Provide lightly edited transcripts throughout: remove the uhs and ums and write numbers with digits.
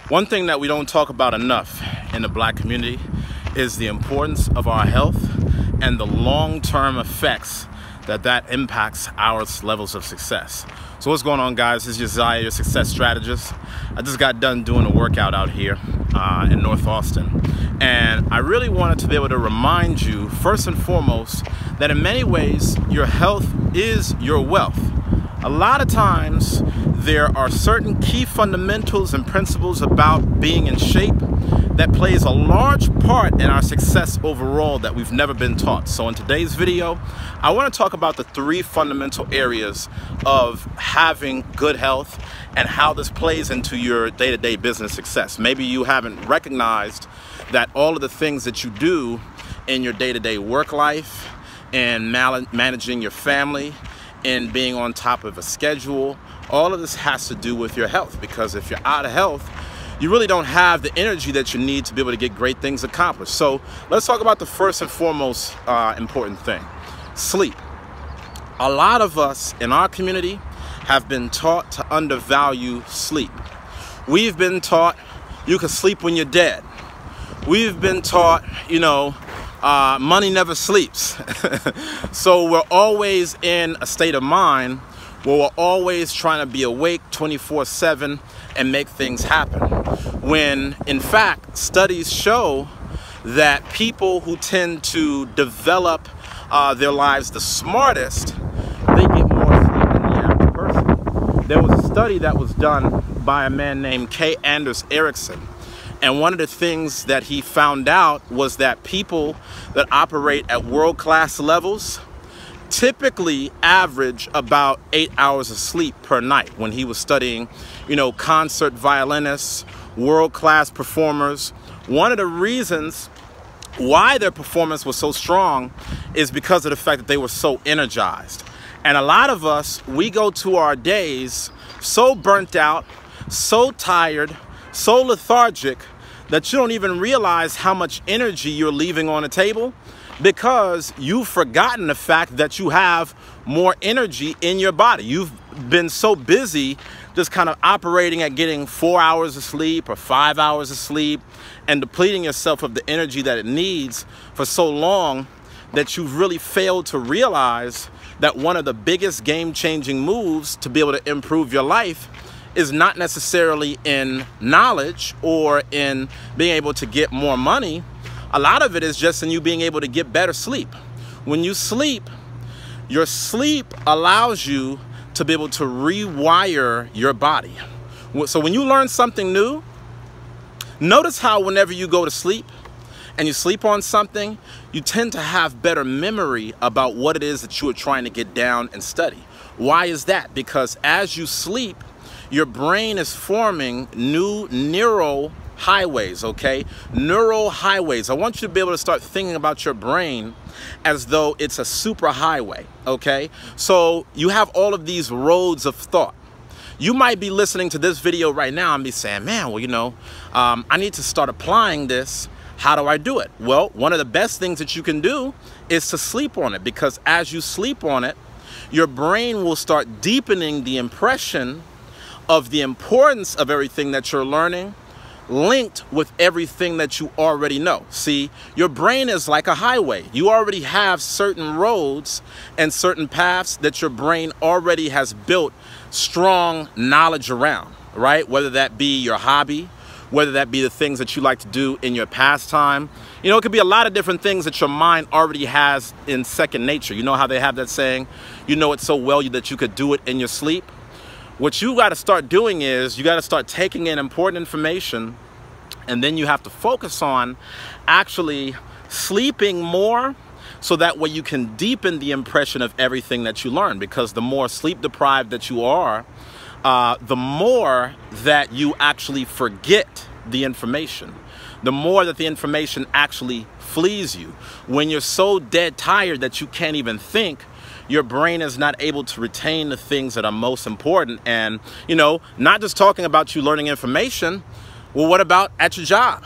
One thing that we don't talk about enough in the black community is the importance of our health and the long-term effects that impacts our levels of success. So what's going on, guys? This is Josiah, your success strategist. I just got done doing a workout out here in North Austin. And I really wanted to be able to remind you, first and foremost, that in many ways, your health is your wealth. A lot of times, there are certain key fundamentals and principles about being in shape that plays a large part in our success overall that we've never been taught. So in today's video, I want to talk about the three fundamental areas of having good health and how this plays into your day-to-day business success. Maybe you haven't recognized that all of the things that you do in your day-to-day work life, and managing your family, and being on top of a schedule, all of this has to do with your health, because if you're out of health, you really don't have the energy that you need to be able to get great things accomplished. So let's talk about the first and foremost important thing: sleep. A lot of us in our community have been taught to undervalue sleep. We've been taught you can sleep when you're dead. We've been taught, money never sleeps. So we're always in a state of mind where we're always trying to be awake 24/7 and make things happen. When in fact, studies show that people who tend to develop their lives the smartest, they get more sleep than the average person. There was a study that was done by a man named K. Anders Ericsson. And one of the things that he found out was that people that operate at world-class levels typically average about 8 hours of sleep per night. When he was studying, concert violinists, world-class performers, one of the reasons why their performance was so strong is because of the fact that they were so energized. And a lot of us, we go to our days so burnt out, so tired, so lethargic that you don't even realize how much energy you're leaving on the table, because you've forgotten the fact that you have more energy in your body. You've been so busy just kind of operating at getting 4 hours of sleep or 5 hours of sleep and depleting yourself of the energy that it needs for so long that you've really failed to realize that one of the biggest game-changing moves to be able to improve your life is not necessarily in knowledge or in being able to get more money. A lot of it is just in you being able to get better sleep. When you sleep, your sleep allows you to be able to rewire your body. So when you learn something new, notice how whenever you go to sleep and you sleep on something, you tend to have better memory about what it is that you are trying to get down and study. Why is that? Because as you sleep, your brain is forming new neural highways, okay? Neural highways. I want you to be able to start thinking about your brain as though it's a super highway, okay? So you have all of these roads of thought. You might be listening to this video right now and be saying, man, well, I need to start applying this. How do I do it? Well, one of the best things that you can do is to sleep on it, because as you sleep on it, your brain will start deepening the impression of the importance of everything that you're learning, linked with everything that you already know. See, your brain is like a highway. You already have certain roads and certain paths that your brain already has built strong knowledge around, right? Whether that be your hobby, whether that be the things that you like to do in your pastime. It could be a lot of different things that your mind already has in second nature. You know how they have that saying, you know it so well that you could do it in your sleep? What you got to start doing is you got to start taking in important information, and then you have to focus on actually sleeping more, so that way you can deepen the impression of everything that you learn. Because the more sleep deprived that you are, the more that you actually forget the information, the more that the information actually flees you. When you're so dead tired that you can't even think, your brain is not able to retain the things that are most important. And, not just talking about you learning information. Well, what about at your job?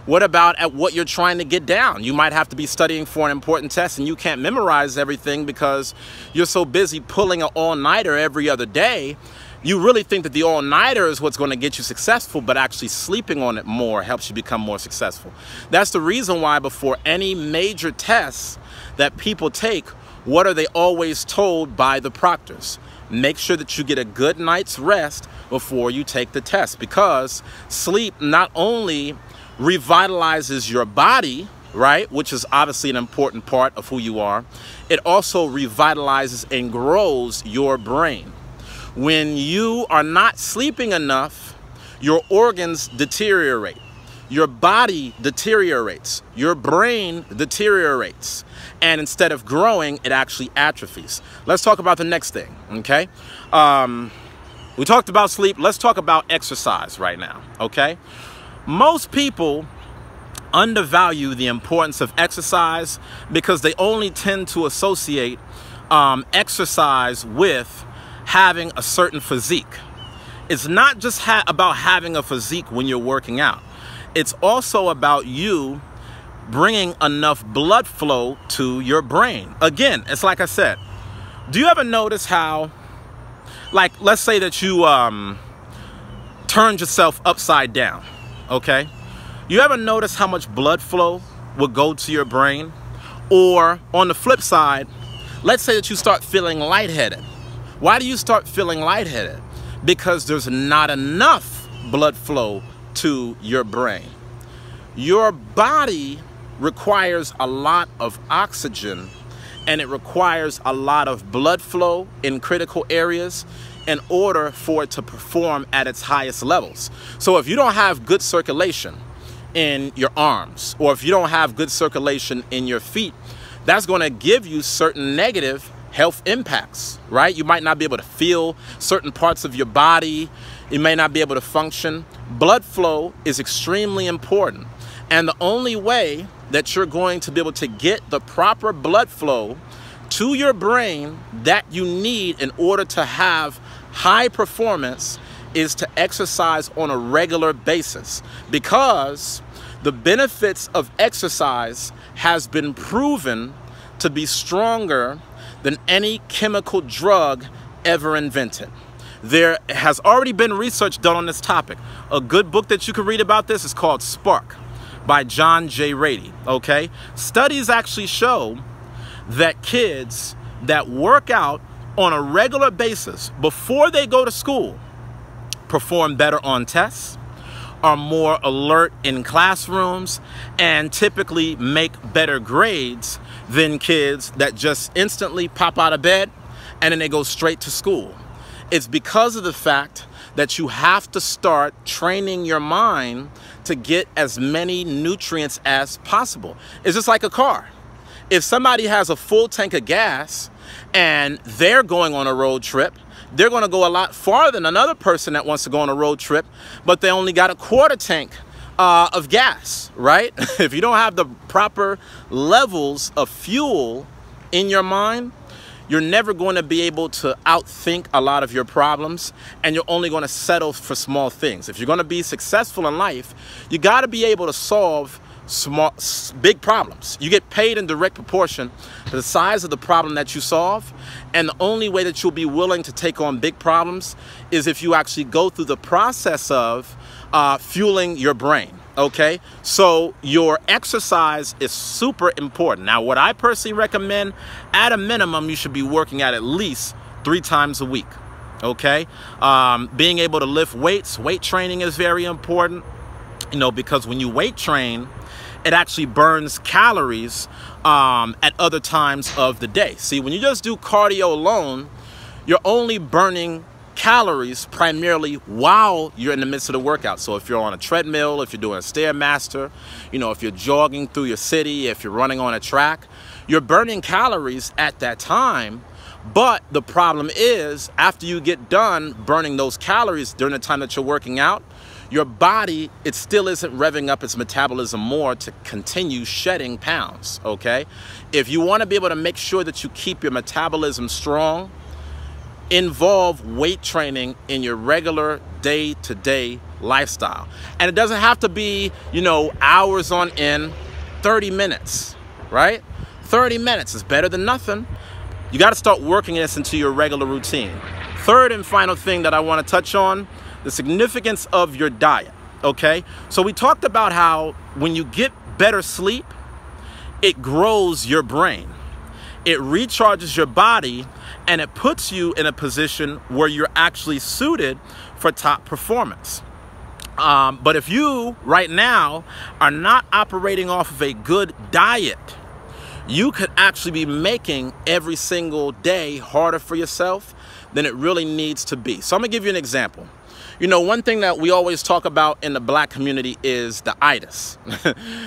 What about at what you're trying to get down? You might have to be studying for an important test and you can't memorize everything because you're so busy pulling an all-nighter every other day. You really think that the all-nighter is what's going to get you successful, but actually sleeping on it more helps you become more successful. That's the reason why before any major tests that people take, what are they always told by the proctors? Make sure that you get a good night's rest before you take the test, because sleep not only revitalizes your body, right, which is obviously an important part of who you are, it also revitalizes and grows your brain. When you are not sleeping enough, your organs deteriorate, your body deteriorates, your brain deteriorates, and instead of growing, it actually atrophies. Let's talk about the next thing, okay? We talked about sleep. Let's talk about exercise right now, okay? Most people undervalue the importance of exercise because they only tend to associate exercise with having a certain physique. It's not just about having a physique when you're working out. It's also about you bringing enough blood flow to your brain. Again, it's like I said, do you ever notice how, like, let's say that you turned yourself upside down, okay? You ever notice how much blood flow will go to your brain? Or on the flip side, let's say that you start feeling lightheaded. Why do you start feeling lightheaded? Because there's not enough blood flow to your brain. Your body requires a lot of oxygen, and it requires a lot of blood flow in critical areas in order for it to perform at its highest levels. So if you don't have good circulation in your arms, or if you don't have good circulation in your feet, that's going to give you certain negative health impacts, right? You might not be able to feel certain parts of your body. You may not be able to function. Blood flow is extremely important. And the only way that you're going to be able to get the proper blood flow to your brain that you need in order to have high performance is to exercise on a regular basis, because the benefits of exercise has been proven to be stronger than any chemical drug ever invented. There has already been research done on this topic. A good book that you can read about this is called Spark by John J. Rady, okay? Studies actually show that kids that work out on a regular basis before they go to school perform better on tests, are more alert in classrooms, and typically make better grades than kids that just instantly pop out of bed and then they go straight to school. It's because of the fact that you have to start training your mind to get as many nutrients as possible. It's just like a car. If somebody has a full tank of gas and they're going on a road trip, they're going to go a lot farther than another person that wants to go on a road trip, but they only got a quarter tank of gas, right? If you don't have the proper levels of fuel in your mind, you're never going to be able to outthink a lot of your problems, and you're only going to settle for small things. If you're going to be successful in life, you got to be able to solve big problems. You get paid in direct proportion to the size of the problem that you solve, and the only way that you'll be willing to take on big problems is if you actually go through the process of fueling your brain. Okay, so your exercise is super important. Now, what I personally recommend, at a minimum, you should be working at least 3 times a week. Okay, being able to lift weights, weight training is very important. You know, because when you weight train, it actually burns calories at other times of the day. See, when you just do cardio alone, you're only burning calories primarily while you're in the midst of the workout. So if you're on a treadmill, if you're doing a Stairmaster, you know, if you're jogging through your city, if you're running on a track, you're burning calories at that time. But the problem is, after you get done burning those calories during the time that you're working out, your body, it still isn't revving up its metabolism more to continue shedding pounds, okay? If you want to be able to make sure that you keep your metabolism strong, involve weight training in your regular day-to-day lifestyle. And it doesn't have to be, you know, hours on end, 30 minutes, right? 30 minutes is better than nothing. You got to start working this into your regular routine. third and final thing that I want to touch on, the significance of your diet, okay? So we talked about how when you get better sleep, it grows your brain, it recharges your body, and it puts you in a position where you're actually suited for top performance. But if you right now are not operating off of a good diet, you could actually be making every single day harder for yourself than it really needs to be. So I'm gonna give you an example. You know, one thing that we always talk about in the Black community is the itis.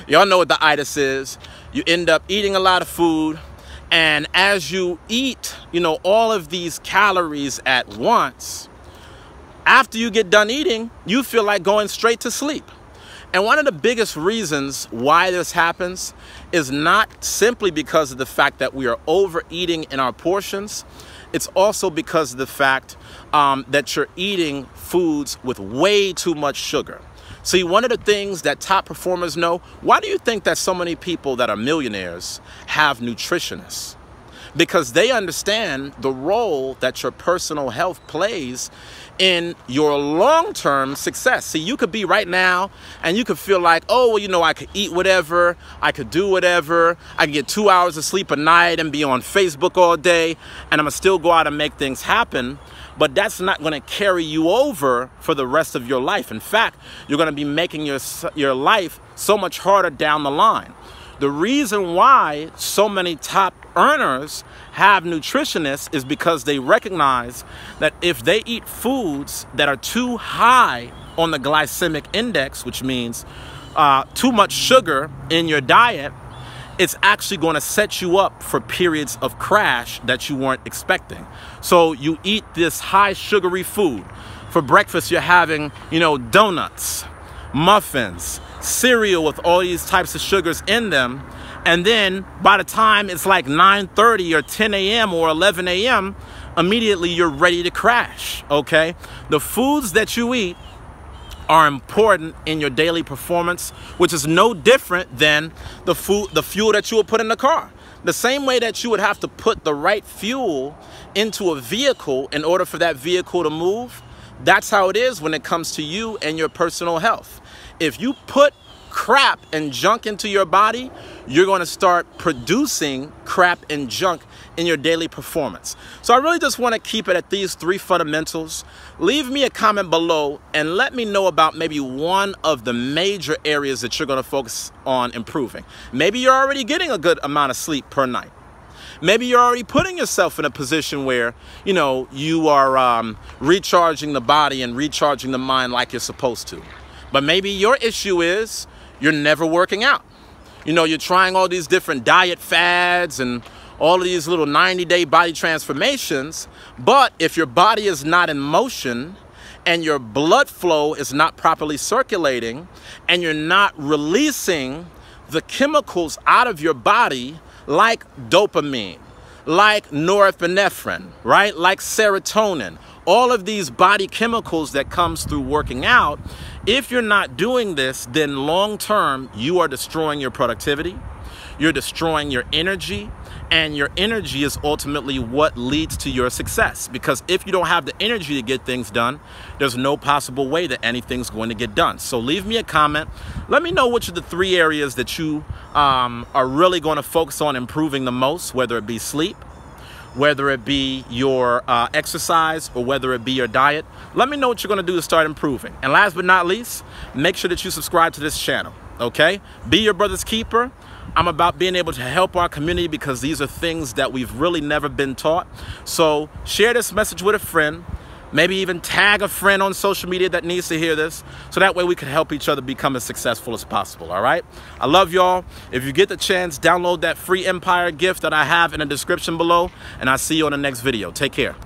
Y'all know what the itis is. You end up eating a lot of food, and as you eat, you know, all of these calories at once, after you get done eating, you feel like going straight to sleep. And one of the biggest reasons why this happens is not simply because of the fact that we are overeating in our portions. It's also because of the fact that you're eating foods with way too much sugar. See, one of the things that top performers know, why do you think that so many people that are millionaires have nutritionists? Because they understand the role that your personal health plays in your long-term success. See, you could be right now and you could feel like, oh, well, you know, I could eat whatever, I could do whatever, I can get 2 hours of sleep a night and be on Facebook all day, and I'm gonna still go out and make things happen. But that's not gonna carry you over for the rest of your life. In fact, you're gonna be making your life so much harder down the line. The reason why so many top earners have nutritionists is because they recognize that if they eat foods that are too high on the glycemic index, which means too much sugar in your diet, it's actually going to set you up for periods of crash that you weren't expecting. So you eat this high sugary food. For breakfast, you're having, you know, donuts, muffins, cereal with all these types of sugars in them, and then by the time it's like 9:30 or 10 a.m. or 11 a.m., immediately you're ready to crash, okay? The foods that you eat are important in your daily performance, which is no different than the fuel that you would put in the car. The same way that you would have to put the right fuel into a vehicle in order for that vehicle to move, that's how it is when it comes to you and your personal health. If you put crap and junk into your body, you're going to start producing crap and junk in your daily performance. So I really just want to keep it at these three fundamentals. Leave me a comment below and let me know about maybe one of the major areas that you're going to focus on improving. Maybe you're already getting a good amount of sleep per night. Maybe you're already putting yourself in a position where, you know, you are recharging the body and recharging the mind like you're supposed to. But maybe your issue is you're never working out. You know, you're trying all these different diet fads and all of these little 90-day body transformations, but if your body is not in motion and your blood flow is not properly circulating and you're not releasing the chemicals out of your body like dopamine, like norepinephrine, right? Like serotonin, all of these body chemicals that comes through working out, if you're not doing this, then long term, you are destroying your productivity, you're destroying your energy, and your energy is ultimately what leads to your success. Because if you don't have the energy to get things done, there's no possible way that anything's going to get done. So leave me a comment. Let me know which of the three areas that you are really going to focus on improving the most, whether it be sleep, whether it be your exercise, or whether it be your diet. Let me know what you're going to do to start improving. And last but not least, make sure that you subscribe to this channel, okay? Be your brother's keeper. I'm about being able to help our community because these are things that we've really never been taught. So share this message with a friend. Maybe even tag a friend on social media that needs to hear this, so that way we can help each other become as successful as possible, all right? I love y'all. If you get the chance, download that free Empire gift that I have in the description below, and I'll see you on the next video. Take care.